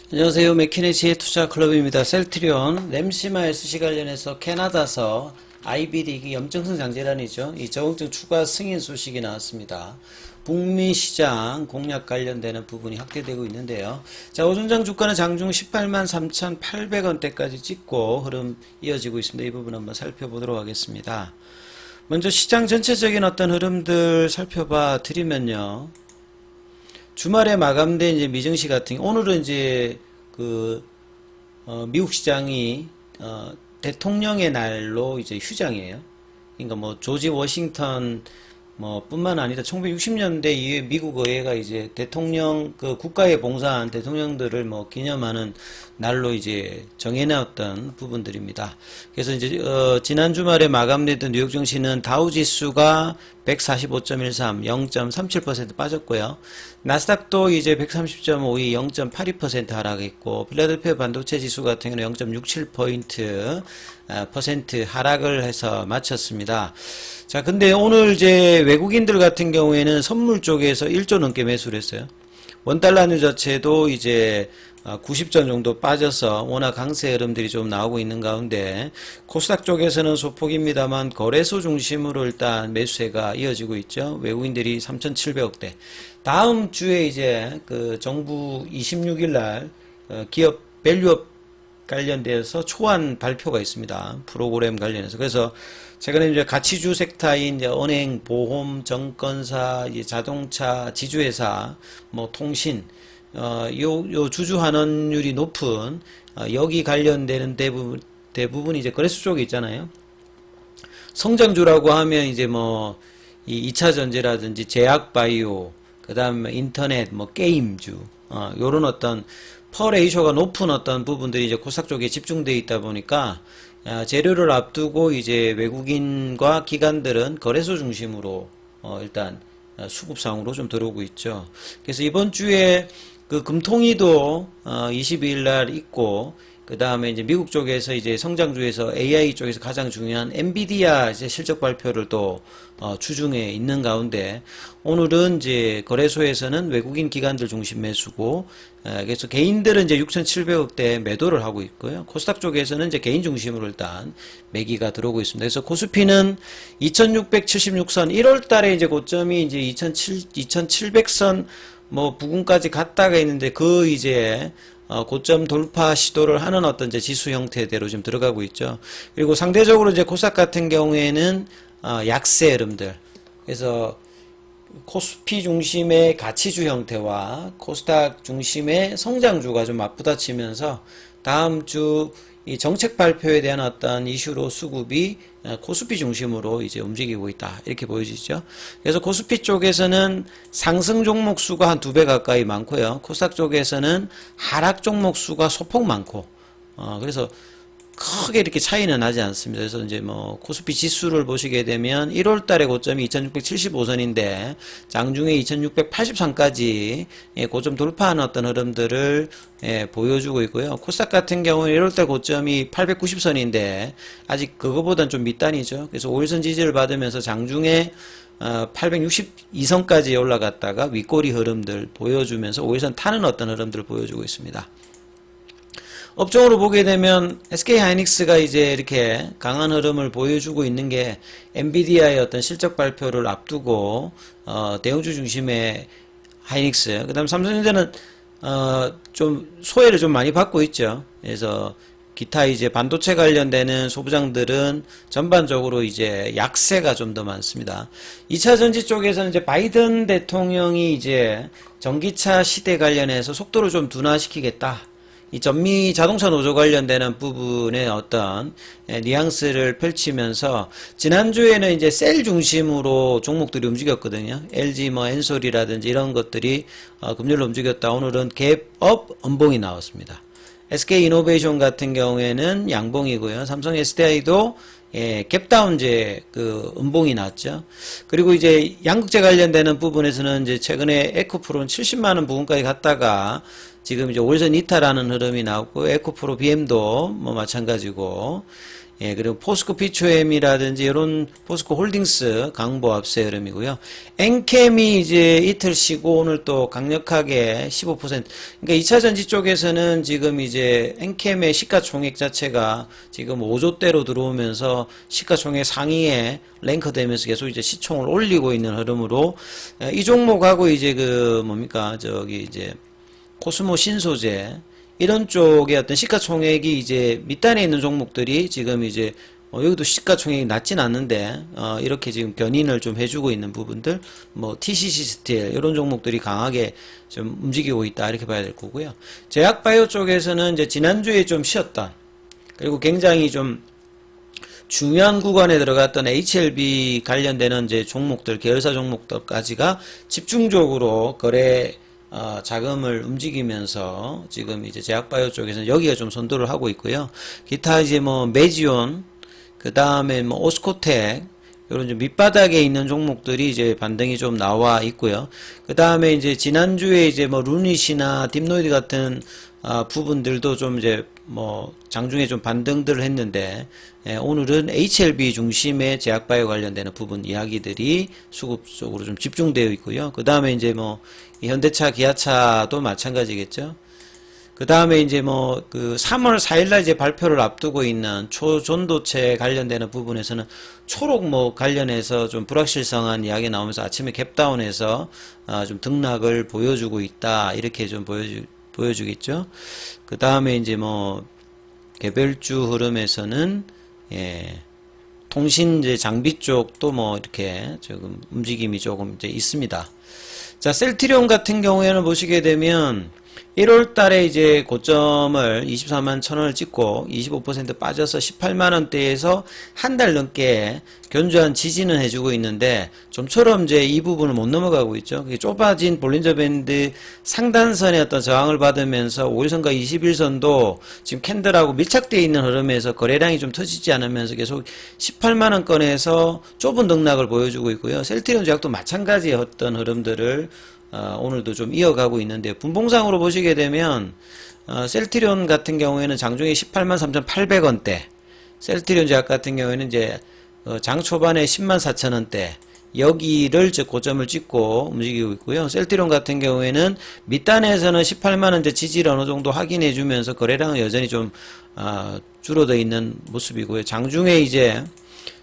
안녕하세요. 맥키네지의 투자클럽입니다. 셀트리온, 램시마 SC 관련해서 캐나다서 IBD 염증성 장질환이죠. 이 저항증 추가 승인 소식이 나왔습니다. 북미 시장 공략 관련되는 부분이 확대되고 있는데요. 자, 오전장 주가는 장중 183,800원대까지 찍고 흐름 이어지고 있습니다. 이 부분 한번 살펴보도록 하겠습니다. 먼저 시장 전체적인 어떤 흐름들 살펴봐 드리면요. 주말에 마감된 이제 미증시 같은 오늘은 이제 미국 시장이 대통령의 날로 이제 휴장이에요. 그러니까 뭐 조지 워싱턴 뿐만 아니라 1960년대 이후에 미국 의회가 이제 대통령 국가에 봉사한 대통령들을 기념하는 날로 이제 정해놨던 부분들입니다. 그래서 이제 지난 주말에 마감됐던 뉴욕 증시는 다우 지수가 145.13, 0.37% 빠졌고요. 나스닥도 이제 130.52, 0.82% 하락했고, 필라델피아 반도체 지수 같은 경우는 0.67% 하락을 해서 마쳤습니다. 자, 근데 오늘 이제 외국인들 같은 경우에는 선물 쪽에서 1조 넘게 매수를 했어요. 원달러느 자체도 이제 90전 정도 빠져서 워낙 강세 흐름들이 좀 나오고 있는 가운데 코스닥 쪽에서는 소폭입니다만 거래소 중심으로 일단 매수세가 이어지고 있죠. 외국인들이 3,700억대. 다음 주에 이제 정부 26일 날 기업 밸류업 관련돼서 초안 발표가 있습니다. 프로그램 관련해서. 그래서 최근에 이제 가치주 섹터인 이제 은행, 보험, 증권사, 이제 자동차, 지주회사, 통신, 요 주주 환원율이 높은, 여기 관련되는 대부분 이제 거래소 쪽에 있잖아요. 성장주라고 하면 이제 이 2차 전지라든지 제약 바이오, 그 다음에 인터넷, 게임주, 요런 어떤 퍼 레이쇼가 높은 어떤 부분들이 이제 코스닥 쪽에 집중되어 있다 보니까, 재료를 앞두고 이제 외국인과 기관들은 거래소 중심으로 일단 수급상으로 좀 들어오고 있죠. 그래서 이번 주에 금통위도 22일 날 있고, 그 다음에 이제 미국 쪽에서 이제 성장주에서 AI 쪽에서 가장 중요한 엔비디아 이제 실적 발표를 또 주중에 있는 가운데 오늘은 이제 거래소에서는 외국인 기관들 중심 매수고, 그래서 개인들은 이제 6,700억대 매도를 하고 있고요. 코스닥 쪽에서는 이제 개인 중심으로 일단 매기가 들어오고 있습니다. 그래서 코스피는 2,676선 1월 달에 이제 고점이 이제 2,700선 부근까지 갔다가 있는데 이제 고점 돌파 시도를 하는 어떤 이제 지수 형태대로 좀 들어가고 있죠. 그리고 상대적으로 이제 코스닥 같은 경우에는 약세 흐름들. 그래서 코스피 중심의 가치주 형태와 코스닥 중심의 성장주가 좀 맞부딪히면서 다음 주 이 정책 발표에 대한 어떤 이슈로 수급이 코스피 중심으로 이제 움직이고 있다. 이렇게 보여지죠. 그래서 코스피 쪽에서는 상승 종목 수가 한 2배 가까이 많고요. 코스닥 쪽에서는 하락 종목 수가 소폭 많고, 그래서 크게 이렇게 차이는 나지 않습니다. 그래서 이제 코스피 지수를 보시게 되면 1월 달에 고점이 2675선인데 장중에 2683까지 고점 돌파하는 어떤 흐름들을 보여주고 있고요. 코스닥 같은 경우는 1월 달 고점이 890선인데 아직 그거보다는 좀 밑단이죠. 그래서 5일선 지지를 받으면서 장중에 862선까지 올라갔다가 윗꼬리 흐름들 보여주면서 5일선 타는 어떤 흐름들을 보여주고 있습니다. 업종으로 보게 되면 SK 하이닉스가 이제 이렇게 강한 흐름을 보여주고 있는 게 엔비디아의 어떤 실적 발표를 앞두고 대형주 중심의 하이닉스, 그다음 삼성전자는 좀 소외를 좀 많이 받고 있죠. 그래서 기타 이제 반도체 관련되는 소부장들은 전반적으로 이제 약세가 좀 더 많습니다. 2차 전지 쪽에서는 이제 바이든 대통령이 이제 전기차 시대 관련해서 속도를 좀 둔화시키겠다. 이 전미 자동차 노조 관련되는 부분의 어떤 뉘앙스를 펼치면서 지난주에는 이제 셀 중심으로 종목들이 움직였거든요. LG 엔솔이라든지 이런 것들이 금요일로 움직였다. 오늘은 갭업 음봉이 나왔습니다. SK 이노베이션 같은 경우에는 양봉이고요. 삼성 SDI도 갭다운 이제 음봉이 났죠. 그리고 이제 양극재 관련되는 부분에서는 이제 최근에 에코프로는 70만원 부근까지 갔다가 지금 이제 5일선 이탈하는 흐름이 나왔고, 에코프로 BM도 마찬가지고, 예, 그리고 포스코 피초엠이라든지 이런 포스코 홀딩스 강보합세 흐름이고요. 엔캠이 이제 이틀 쉬고 오늘 또 강력하게 15%. 그러니까 2차 전지 쪽에서는 지금 이제 엔캠의 시가총액 자체가 지금 5조대로 들어오면서 시가총액 상위에 랭크되면서 계속 이제 시총을 올리고 있는 흐름으로 이 종목하고 이제 그 뭡니까 저기 이제 코스모 신소재 이런 쪽의 어떤 시가총액이 이제 밑단에 있는 종목들이 지금 이제 여기도 시가총액이 낮진 않는데 이렇게 지금 견인을 좀 해주고 있는 부분들 뭐 TCC 스틸 이런 종목들이 강하게 좀 움직이고 있다 이렇게 봐야 될 거고요. 제약바이오 쪽에서는 이제 지난주에 좀 쉬었던 그리고 굉장히 좀 중요한 구간에 들어갔던 HLB 관련되는 이제 종목들 계열사 종목들까지가 집중적으로 거래 자금을 움직이면서 지금 이제 제약바이오 쪽에서는 여기가 좀 선도를 하고 있고요. 기타 이제 뭐 메지온, 그 다음에 뭐 오스코텍, 이런 좀 밑바닥에 있는 종목들이 이제 반등이 좀 나와 있고요. 그 다음에 이제 지난주에 이제 뭐 루닛이나 딥노이드 같은 부분들도 좀 이제 뭐 장중에 좀 반등들을 했는데 오늘은 HLB 중심의 제약바이오 관련되는 부분 이야기들이 수급 쪽으로 좀 집중되어 있고요. 그 다음에 이제 뭐 현대차, 기아차도 마찬가지겠죠. 그 다음에 이제 뭐 그 3월 4일날 이제 발표를 앞두고 있는 초전도체 관련되는 부분에서는 초록 뭐 관련해서 좀 불확실성한 이야기 나오면서 아침에 갭다운해서 좀 등락을 보여주고 있다 이렇게 좀 보여주겠죠. 그 다음에 이제 뭐 개별주 흐름에서는 통신 이제 장비 쪽도 뭐 이렇게 조금 움직임이 조금 이제 있습니다. 자, 셀트리온 같은 경우에는 보시게 되면 1월 달에 이제 고점을 24만 1,000원을 찍고 25% 빠져서 18만 원대에서 한 달 넘게 견조한 지지는 해주고 있는데 좀처럼 이제 이 부분을 못 넘어가고 있죠. 그게 좁아진 볼린저 밴드 상단선의 어떤 저항을 받으면서 5일선과 21선도 지금 캔들하고 밀착되어 있는 흐름에서 거래량이 좀 터지지 않으면서 계속 18만 원권에서 좁은 등락을 보여주고 있고요. 셀트리온 제약도 마찬가지의 어떤 흐름들을 오늘도 좀 이어가고 있는데 분봉상으로 보시게 되면 셀트리온 같은 경우에는 장중에 18만 3,800원대, 셀트리온 제약 같은 경우에는 이제 장 초반에 10만 4천원대 여기를 고점을 찍고 움직이고 있고요. 셀트리온 같은 경우에는 밑단에서는 18만원대 지지를 어느 정도 확인해 주면서 거래량은 여전히 좀 줄어들어 있는 모습이고요. 장중에 이제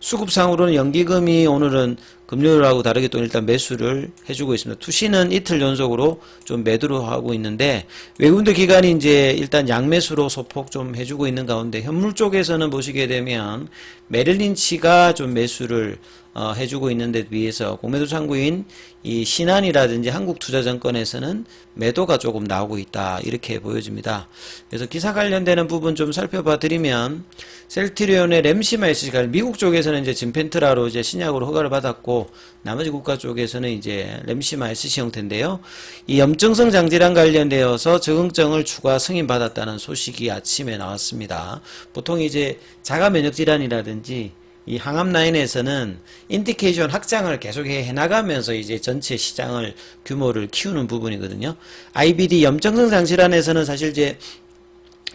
수급상으로는 연기금이 오늘은 금요일하고 다르게 또 일단 매수를 해주고 있습니다. 투시는 이틀 연속으로 좀 매도를 하고 있는데 외국인들 기관이 이제 일단 양매수로 소폭 좀 해주고 있는 가운데 현물 쪽에서는 보시게 되면 메릴린치가 좀 매수를 해주고 있는 데 비해서 공매도 창구인 이 신한이라든지 한국투자증권에서는 매도가 조금 나오고 있다 이렇게 보여집니다. 그래서 기사 관련되는 부분 좀 살펴봐 드리면 셀트리온의 램시마 SC가 미국 쪽에서는 이제 진펜트라로 이제 신약으로 허가를 받았고 나머지 국가 쪽에서는 이제 램시마 SC 형태인데요. 이 염증성 장질환 관련되어서 적응증을 추가 승인받았다는 소식이 아침에 나왔습니다. 보통 이제 자가 면역 질환이라든지 이 항암 라인에서는 인디케이션 확장을 계속 해나가면서 이제 전체 시장을 규모를 키우는 부분이거든요. IBD 염증성 장질환에서는 사실 이제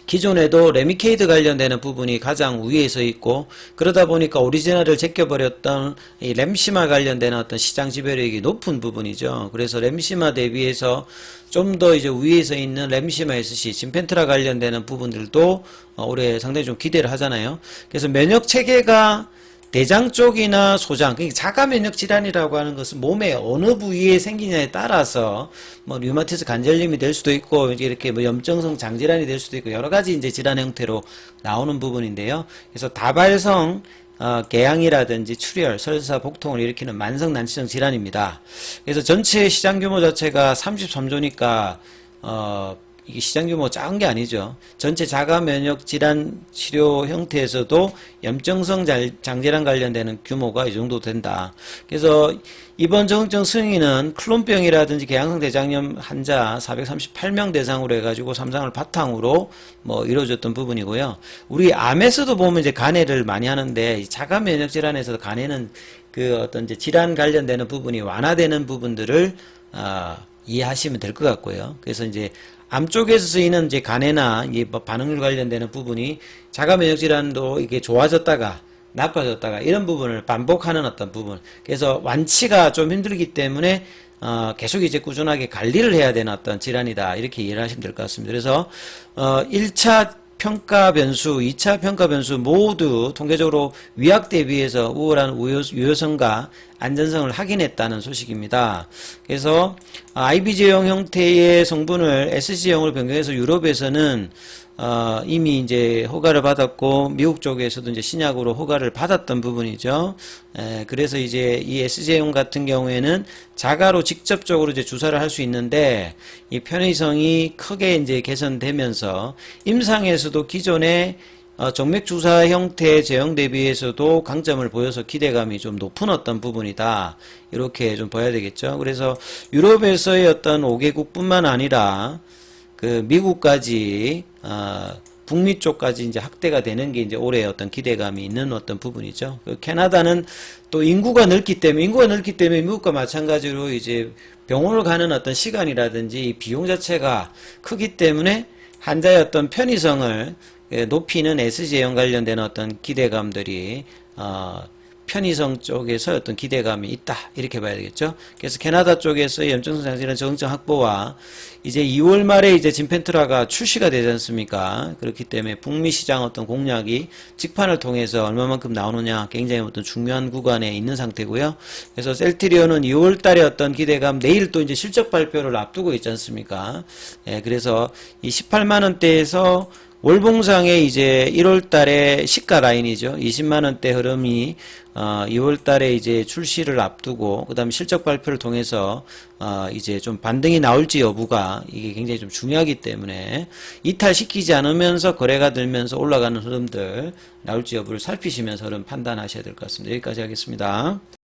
기존에도 레미케이드 관련되는 부분이 가장 위에 서 있고 그러다 보니까 오리지널을 제껴버렸던 이 램시마 관련되는 어떤 시장 지배력이 높은 부분이죠. 그래서 램시마 대비해서 좀 더 이제 위에 서 있는 램시마 SC, 진펜트라 관련되는 부분들도 올해 상당히 좀 기대를 하잖아요. 그래서 면역 체계가 대장 쪽이나 소장, 그러니까 자가 면역 질환이라고 하는 것은 몸의 어느 부위에 생기냐에 따라서 뭐 류마티스 관절염이 될 수도 있고 이렇게 뭐 염증성 장질환이 될 수도 있고 여러 가지 이제 질환 형태로 나오는 부분인데요. 그래서 다발성 궤양이라든지 출혈, 설사, 복통을 일으키는 만성 난치성 질환입니다. 그래서 전체 시장 규모 자체가 33조니까 이게 시장 규모가 작은 게 아니죠. 전체 자가 면역 질환 치료 형태에서도 염증성 장질환 관련되는 규모가 이 정도 된다. 그래서 이번 적응증 승인은 클론병이라든지 궤양성 대장염 환자 438명 대상으로 해가지고 3상을 바탕으로 뭐 이루어졌던 부분이고요. 우리 암에서도 보면 이제 간해를 많이 하는데 자가 면역 질환에서 간해는 그 어떤 이제 질환 관련되는 부분이 완화되는 부분들을 이해하시면 될 것 같고요. 그래서 이제 암 쪽에서 쓰이는 이제 간해나 이제 뭐 반응률 관련되는 부분이 자가 면역 질환도 이게 좋아졌다가 나빠졌다가 이런 부분을 반복하는 어떤 부분. 그래서 완치가 좀 힘들기 때문에 계속 이제 꾸준하게 관리를 해야 되는 어떤 질환이다. 이렇게 이해를 하시면 될 것 같습니다. 그래서 1차 평가 변수, 2차 평가 변수 모두 통계적으로 위약 대비해서 우월한 유효성과 안전성을 확인했다는 소식입니다. 그래서 IB제형 형태의 성분을 SC형으로 변경해서 유럽에서는 이미 이제 허가를 받았고 미국 쪽에서도 이제 신약으로 허가를 받았던 부분이죠. 그래서 이제 이 SC형 같은 경우에는 자가로 직접적으로 이제 주사를 할 수 있는데 이 편의성이 크게 이제 개선되면서 임상에서도 기존의 정맥 주사 형태의 제형 대비해서도 강점을 보여서 기대감이 좀 높은 어떤 부분이다. 이렇게 좀 봐야 되겠죠. 그래서 유럽에서의 어떤 5개국뿐만 아니라 그 미국까지 북미 쪽까지 이제 확대가 되는 게 이제 올해 어떤 기대감이 있는 어떤 부분이죠. 그 캐나다는 또 인구가 넓기 때문에 미국과 마찬가지로 이제 병원을 가는 어떤 시간이라든지 비용 자체가 크기 때문에 환자의 어떤 편의성을 높이는 SG형 관련된 어떤 기대감들이 편의성 쪽에서 어떤 기대감이 있다. 이렇게 봐야 되겠죠. 그래서 캐나다 쪽에서 염증성 장질환 적응증 확보와 이제 2월 말에 이제 진펜트라가 출시가 되지 않습니까? 그렇기 때문에 북미 시장 어떤 공략이 직판을 통해서 얼마만큼 나오느냐 굉장히 어떤 중요한 구간에 있는 상태고요. 그래서 셀트리온은 2월 달에 어떤 기대감 내일 또 이제 실적 발표를 앞두고 있지 않습니까? 그래서 이 18만 원대에서 월봉상에 이제 1월 달에 시가 라인이죠. 20만 원대 흐름이 2월 달에 이제 출시를 앞두고 그다음에 실적 발표를 통해서 이제 좀 반등이 나올지 여부가 이게 굉장히 좀 중요하기 때문에 이탈시키지 않으면서 거래가 들면서 올라가는 흐름들 나올지 여부를 살피시면서 흐름 판단하셔야 될 것 같습니다. 여기까지 하겠습니다.